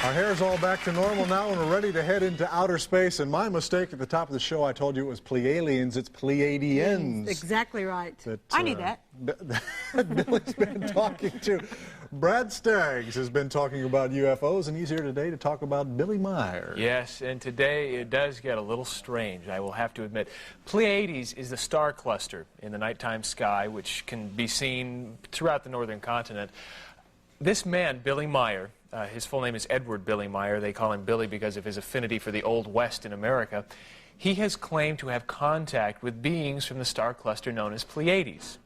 Our hair's all back to normal now, and we're ready to head into outer space. And my mistake at the top of the show, I told you it was Pleiadians. It's Pleiadians. Exactly right. That, I knew that. Billy's been talking to. Brad Staggs has been talking about UFOs, and he's here today to talk about Billy Meier. Yes, and today it does get a little strange, I will have to admit. Pleiades is the star cluster in the nighttime sky, which can be seen throughout the northern continent. This man, Billy Meier, his full name is Edward Billy Meier. They call him Billy because of his affinity for the Old West in America. He has claimed to have contact with beings from the star cluster known as Pleiades.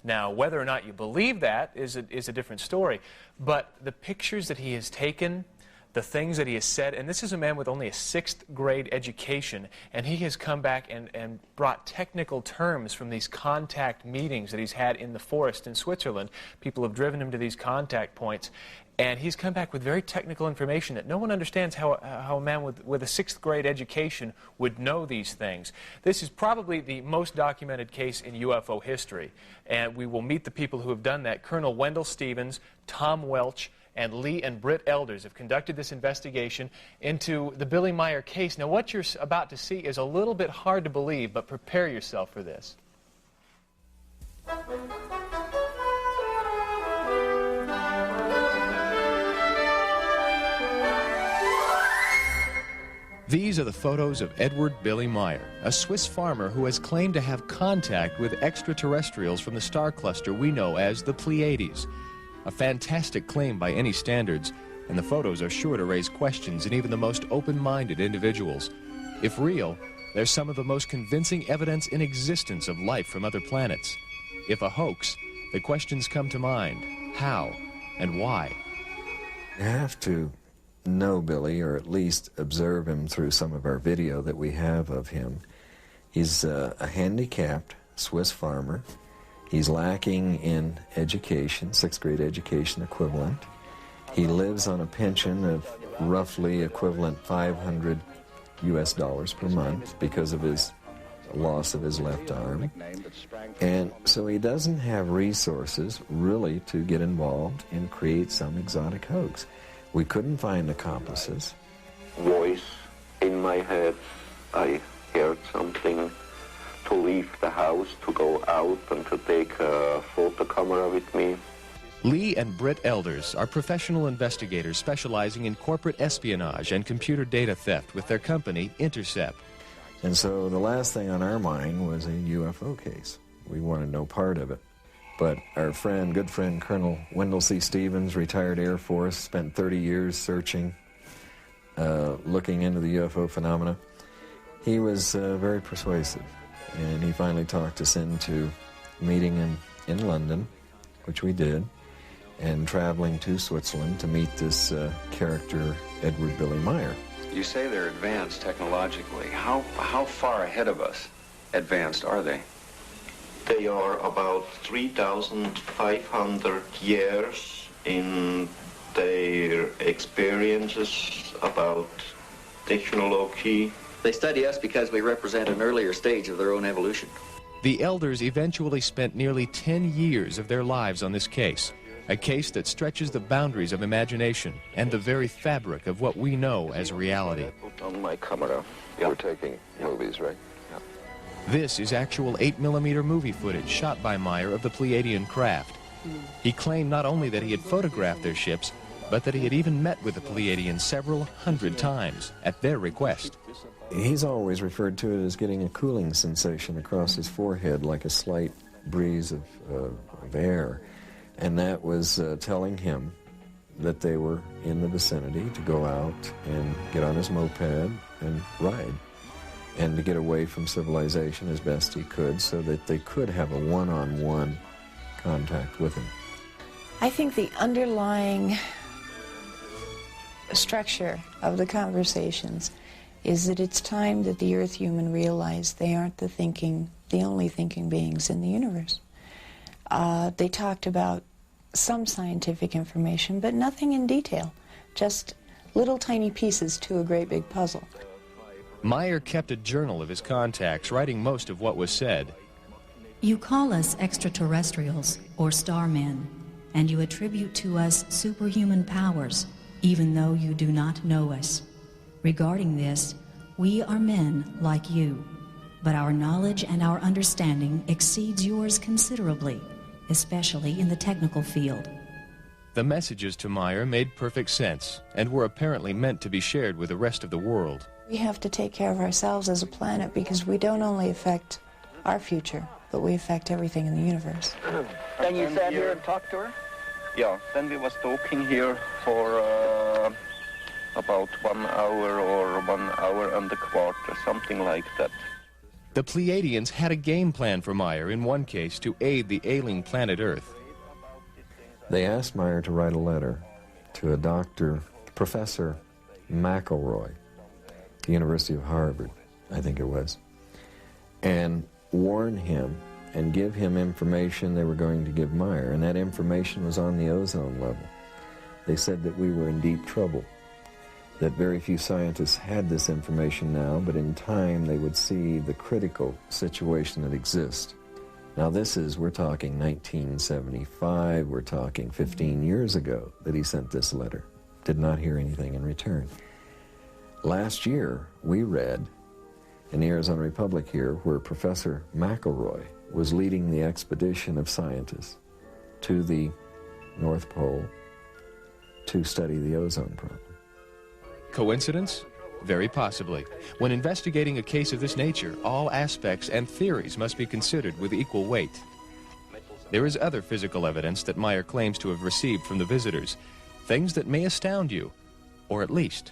Now, whether or not you believe that is a different story, but the pictures that he has taken, the things that he has said, and this is a man with only a 6th grade education, and he has come back and brought technical terms from these contact meetings that he's had in the forest in Switzerland. People have driven him to these contact points, and he's come back with very technical information that no one understands how a man with a 6th grade education would know these things. This is probably the most documented case in UFO history, and we will meet the people who have done that. Colonel Wendell Stevens, Tom Welch, and Lee and Britt Elders have conducted this investigation into the Billy Meier case. Now, what you're about to see is a little bit hard to believe, but prepare yourself for this. These are the photos of Edward Billy Meier, a Swiss farmer who has claimed to have contact with extraterrestrials from the star cluster we know as the Pleiades. A fantastic claim by any standards, and the photos are sure to raise questions in even the most open-minded individuals. If real, they're some of the most convincing evidence in existence of life from other planets. If a hoax, the questions come to mind: how and why? You have to know Billy, or at least observe him through some of our video that we have of him. He's a handicapped Swiss farmer. He's lacking in education, 6th grade education equivalent. He lives on a pension of roughly equivalent $500 US per month because of his loss of his left arm. And so he doesn't have resources really to get involved and create some exotic hoax. We couldn't find accomplices. Voice in my head, I heard something to leave the house, to go out and to take a photo camera with me. Lee and Britt Elders are professional investigators specializing in corporate espionage and computer data theft with their company, Intercept. And so the last thing on our mind was a UFO case. We wanted no part of it. But our friend, good friend, Colonel Wendell C. Stevens, retired Air Force, spent 30 years searching, looking into the UFO phenomena. He was very persuasive, and he finally talked us into meeting in London, which we did, and traveling to Switzerland to meet this character, Edward Billy Meier. You say they're advanced technologically. How far ahead of us advanced are they? They are about 3,500 years in their experiences about technology. They study us because we represent an earlier stage of their own evolution. The Elders eventually spent nearly 10 years of their lives on this case, a case that stretches the boundaries of imagination and the very fabric of what we know as reality. Put on my camera. We're taking movies, right? This is actual 8mm movie footage shot by Meier of the Pleiadian craft. He claimed not only that he had photographed their ships, but that he had even met with the Pleiadians several hundred times at their request. He's always referred to it as getting a cooling sensation across his forehead, like a slight breeze of air. And that was telling him that they were in the vicinity to go out and get on his moped and ride, and to get away from civilization as best he could so that they could have a one-on-one contact with him. I think the underlying structure of the conversations is that it's time that the Earth human realize they aren't the only thinking beings in the universe. They talked about some scientific information, but nothing in detail, just little tiny pieces to a great big puzzle. Meier kept a journal of his contacts, writing most of what was said. You call us extraterrestrials or starmen, and you attribute to us superhuman powers, even though you do not know us. Regarding this, we are men like you, but our knowledge and our understanding exceeds yours considerably, especially in the technical field. The messages to Meier made perfect sense and were apparently meant to be shared with the rest of the world. We have to take care of ourselves as a planet because we don't only affect our future, but we affect everything in the universe. Then you sat here and talked to her? Yeah, then we was talking here for about 1 hour or 1 hour and a quarter, something like that. The Pleiadians had a game plan for Meier, in one case, to aid the ailing planet Earth. They asked Meier to write a letter to a doctor, Professor McElroy, the University of Harvard, I think it was, and warn him and give him information they were going to give Meier, and that information was on the ozone level. They said that we were in deep trouble, that very few scientists had this information now, but in time they would see the critical situation that exists. Now we're talking 1975, we're talking 15 years ago that he sent this letter. Did not hear anything in return. Last year, we read in the Arizona Republic here where Professor McElroy was leading the expedition of scientists to the North Pole to study the ozone problem. Coincidence? Very possibly. When investigating a case of this nature, all aspects and theories must be considered with equal weight. There is other physical evidence that Meier claims to have received from the visitors, things that may astound you, or at least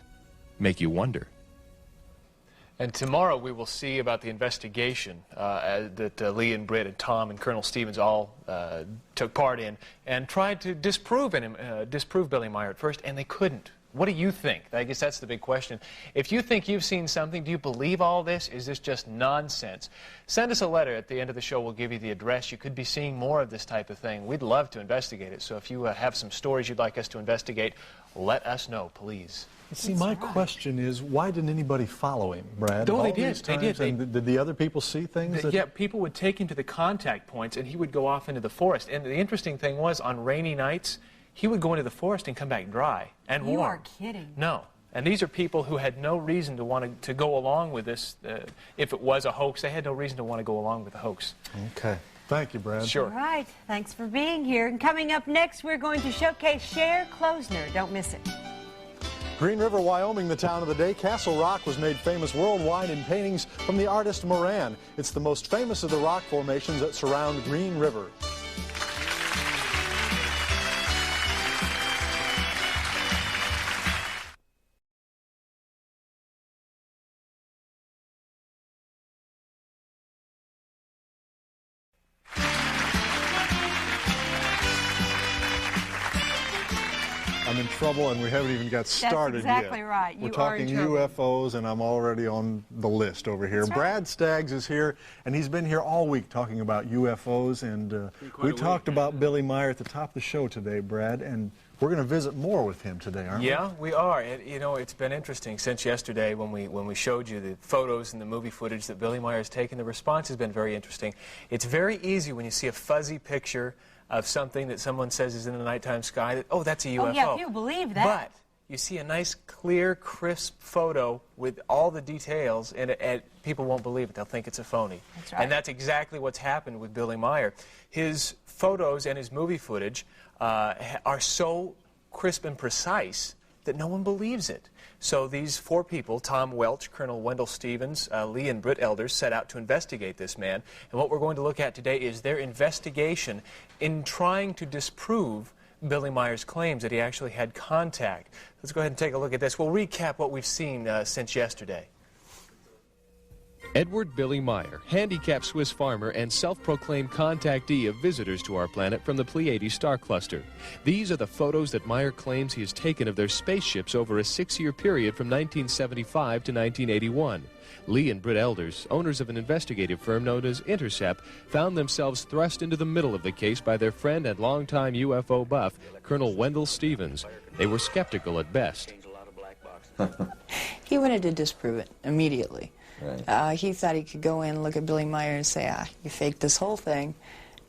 make you wonder. And tomorrow we will see about the investigation that Lee and Britt and Tom and Colonel Stevens all took part in and tried to disprove Billy Meier at first, and they couldn't. What do you think? I guess that's the big question. If you think you've seen something, do you believe all this? Is this just nonsense? Send us a letter. At the end of the show, we'll give you the address. You could be seeing more of this type of thing. We'd love to investigate it. So if you have some stories you'd like us to investigate, let us know, please. See, my question is, why didn't anybody follow him, Brad? No, they did. They did. And did the other people see things? Yeah, people would take him to the contact points, and he would go off into the forest. And the interesting thing was, on rainy nights, he would go into the forest and come back dry and warm. You are kidding. No. And these are people who had no reason to want to go along with this. If it was a hoax, they had no reason to want to go along with the hoax. Okay. Thank you, Brad. Sure. All right. Thanks for being here. And coming up next, we're going to showcase Cher Klosner. Don't miss it. Green River, Wyoming, the town of the day. Castle Rock was made famous worldwide in paintings from the artist Moran. It's the most famous of the rock formations that surround Green River. I'm in trouble, and we haven't even got started That's exactly yet. right. We're You talking are in trouble. UFOs, and I'm already on the list over here. That's right. Brad Staggs is here, and he's been here all week talking about UFOs, and we talked about Billy Meier at the top of the show today, Brad, and we're going to visit more with him today, aren't we? Yeah, we are. You know, it's been interesting since yesterday when we showed you the photos and the movie footage that Billy Meier has taken. The response has been very interesting. It's very easy when you see a fuzzy picture of something that someone says is in the nighttime sky that, oh, that's a UFO. Oh, yeah, you believe that. But you see a nice, clear, crisp photo with all the details, and people won't believe it. They'll think it's a phony. That's right. And that's exactly what's happened with Billy Meier. His photos and his movie footage are so crisp and precise that no one believes it. So these four people, Tom Welch, Colonel Wendell Stevens, Lee and Britt Elders, set out to investigate this man. And what we're going to look at today is their investigation in trying to disprove Billy Meier's claims that he actually had contact. Let's go ahead and take a look at this. We'll recap what we've seen since yesterday. Edward Billy Meier, handicapped Swiss farmer and self-proclaimed contactee of visitors to our planet from the Pleiades star cluster. These are the photos that Meier claims he has taken of their spaceships over a 6-year period from 1975 to 1981. Lee and Britt Elders, owners of an investigative firm known as Intercept, found themselves thrust into the middle of the case by their friend and longtime UFO buff, Colonel Wendell Stevens. They were skeptical at best. He wanted to disprove it immediately. Right. He thought he could go in, look at Billy Meier and say, you faked this whole thing,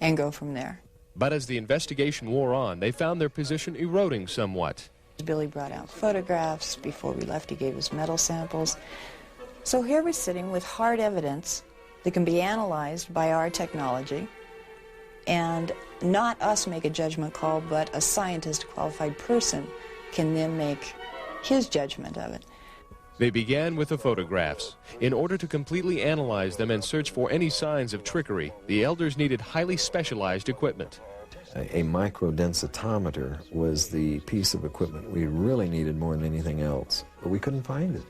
and go from there. But as the investigation wore on, they found their position eroding somewhat. Billy brought out photographs. Before we left, he gave us metal samples. So here we're sitting with hard evidence that can be analyzed by our technology, and not us make a judgment call, but a scientist, a qualified person, can then make his judgment of it. They began with the photographs. In order to completely analyze them and search for any signs of trickery, the elders needed highly specialized equipment. A microdensitometer was the piece of equipment we really needed more than anything else, but we couldn't find it.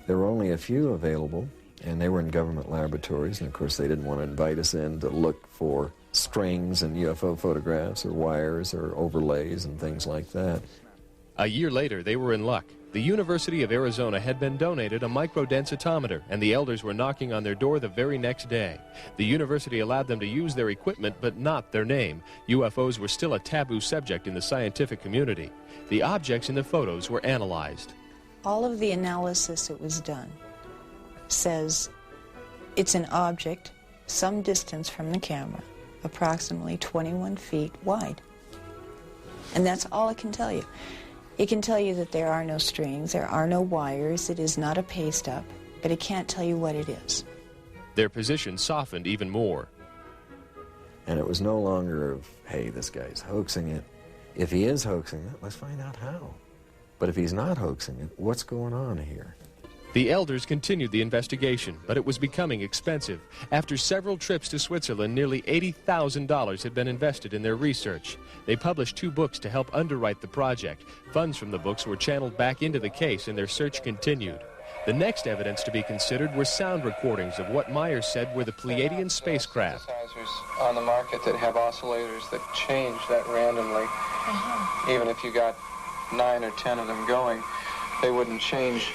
There were only a few available, and they were in government laboratories, and of course they didn't want to invite us in to look for strings and UFO photographs or wires or overlays and things like that. A year later, they were in luck. The University of Arizona had been donated a microdensitometer, and the elders were knocking on their door the very next day. The university allowed them to use their equipment, but not their name. UFOs were still a taboo subject in the scientific community. The objects in the photos were analyzed. All of the analysis that was done says it's an object some distance from the camera, approximately 21 feet wide. And that's all it can tell you. It can tell you that there are no strings, there are no wires, it is not a paste-up, but it can't tell you what it is. Their position softened even more. And it was no longer of, hey, this guy's hoaxing it. If he is hoaxing it, let's find out how. But if he's not hoaxing it, what's going on here? The elders continued the investigation, but it was becoming expensive. After several trips to Switzerland, nearly $80,000 had been invested in their research. They published 2 books to help underwrite the project. Funds from the books were channeled back into the case, and their search continued. The next evidence to be considered were sound recordings of what Meier said were the Pleiadian spacecraft. Synthesizers on the market that have oscillators that change that randomly. Even if you got 9 or 10 of them going, they wouldn't change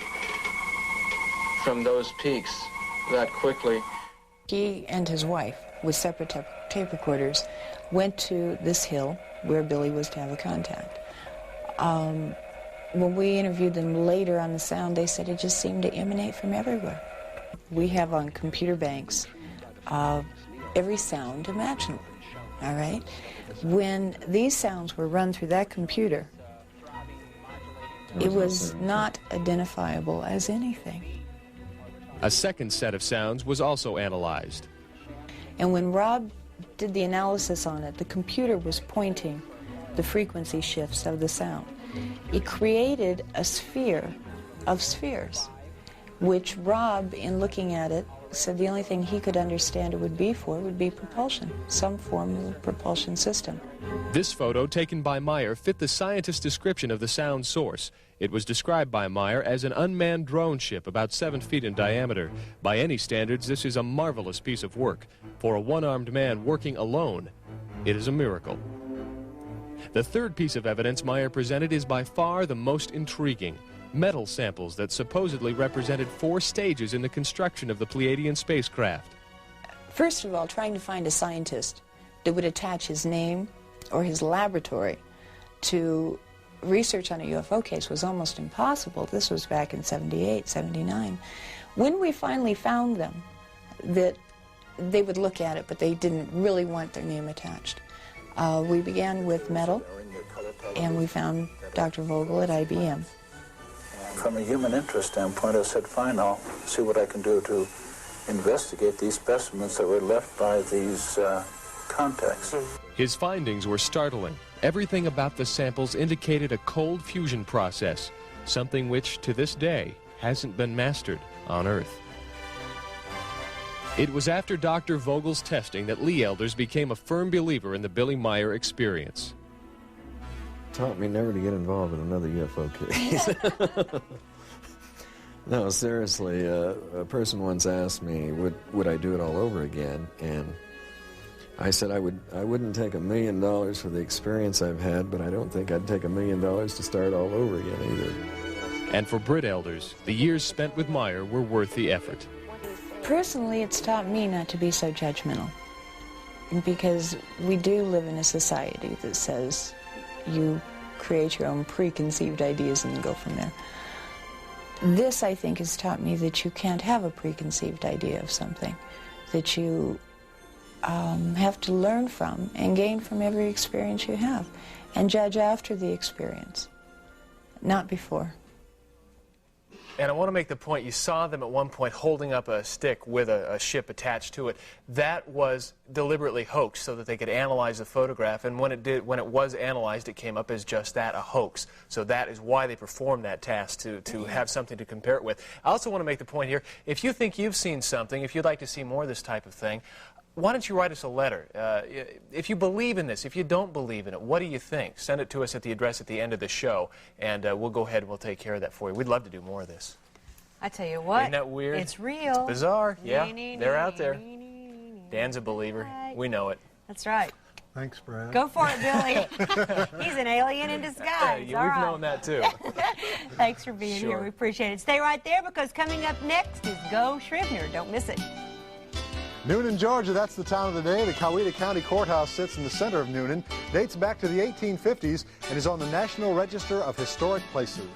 from those peaks that quickly. He and his wife, with separate tape recorders, went to this hill where Billy was to have a contact. When we interviewed them later on the sound, they said it just seemed to emanate from everywhere. We have on computer banks every sound imaginable, all right? When these sounds were run through that computer, it was not identifiable as anything. A second set of sounds was also analyzed. And when Rob did the analysis on it, the computer was pointing the frequency shifts of the sound. It created a sphere of spheres, which Rob, in looking at it, said the only thing he could understand it would be for would be propulsion, some form of propulsion system. This photo, taken by Meier, fit the scientist's description of the sound source. It was described by Meier as an unmanned drone ship about 7 feet in diameter. By any standards, this is a marvelous piece of work. For a one-armed man working alone, it is a miracle. The third piece of evidence Meier presented is by far the most intriguing. Metal samples that supposedly represented 4 stages in the construction of the Pleiadian spacecraft. First of all, trying to find a scientist that would attach his name or his laboratory to research on a UFO case was almost impossible. This was back in 78, 79. When we finally found them, that they would look at it, but they didn't really want their name attached. We began with metal, and we found Dr. Vogel at IBM. From a human interest standpoint, I said, fine, I'll see what I can do to investigate these specimens that were left by these contacts. His findings were startling. Everything about the samples indicated a cold fusion process, something which, to this day, hasn't been mastered on Earth. It was after Dr. Vogel's testing that Lee Elders became a firm believer in the Billy Meier experience. Taught me never to get involved in another UFO case. No, seriously, a person once asked me, would I do it all over again? And I said I wouldn't take $1 million for the experience I've had, but I don't think I'd take $1 million to start all over again either. And for Britt Elders, the years spent with Meier were worth the effort. Personally, it's taught me not to be so judgmental, because we do live in a society that says you create your own preconceived ideas and go from there. This, I think, has taught me that you can't have a preconceived idea of something, that you have to learn from and gain from every experience you have, and judge after the experience. Not before. And I want to make the point, you saw them at one point holding up a stick with a ship attached to it. That was deliberately hoaxed so that they could analyze the photograph, and when it was analyzed, it came up as just that, a hoax. So that is why they performed that task, to have something to compare it with. I also want to make the point here, if you think you've seen something, if you'd like to see more of this type of thing, why don't you write us a letter? If you believe in this, if you don't believe in it, what do you think? Send it to us at the address at the end of the show, and we'll go ahead and we'll take care of that for you. We'd love to do more of this. I tell you what. Isn't that weird? It's real. It's bizarre. Yeah, they're out there. Dan's a believer. We know it. That's right. Thanks, Brad. Go for it, Billy. He's an alien in disguise. We've known that, too. Thanks for being here. We appreciate it. Stay right there, because coming up next is Go Scrivener. Don't miss it. Noonan, Georgia, that's the town of the day. The Coweta County Courthouse sits in the center of Noonan, dates back to the 1850s, and is on the National Register of Historic Places.